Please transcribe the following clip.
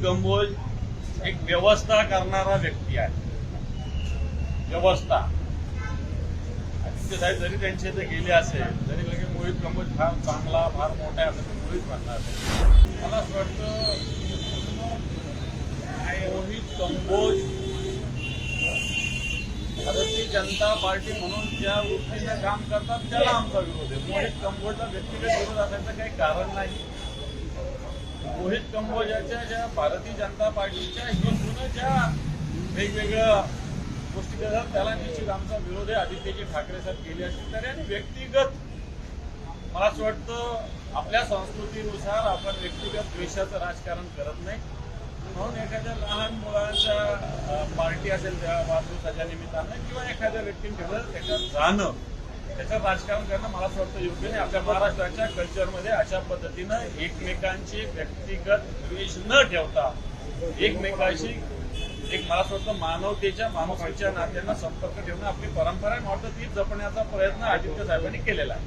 कंबोज एक व्यवस्था करणारा व्यक्ती आहे. व्यवस्था आदित्य साहेब जरी त्यांचे ते गेले असेल तरी लगेच मोहित कंबोज फार चांगला फार मोठा आहे असं ते मोहित म्हणणार नाही. मला असं वाटतं मोहित कंबोज भारतीय जनता पार्टी म्हणून ज्या वृत्तीनं काम करतात त्याला आमचा विरोध आहे. मोहित कंबोजला व्यक्तिगत विरोध असायचं काही कारण नाही. मोहित कंबोजाच्या ज्या भारतीय जनता पार्टीच्या हिंदूनं ज्या वेगवेगळ्या गोष्टी करतात त्याला निश्चित आमचा विरोध आहे. आदित्यजी ठाकरे साहेब गेले असतील तरी आणि व्यक्तिगत मला असं वाटतं आपल्या संस्कृतीनुसार आपण व्यक्तिगत द्वेषाचं राजकारण करत नाही. म्हणून एखाद्या लहान मुलांच्या पार्टी असेल त्या वाढदिवसाच्या निमित्तानं किंवा एखाद्या व्यक्तींकडे त्याच्यात जाणं त्याच्यात राजकारण करणं मला असं वाटतं योग्य नाही. आपल्या महाराष्ट्राच्या कल्चरमध्ये अशा पद्धतीनं एकमेकांची व्यक्तिगत द्वेष न ठेवता एकमेकांशी एक मला असं वाटतं मानवतेच्या माणुसकीच्या नात्यांना संपर्क ठेवणं आपली परंपरा आहे. मला वाटतं ती जपण्याचा प्रयत्न आदित्य साहेबांनी केलेला आहे.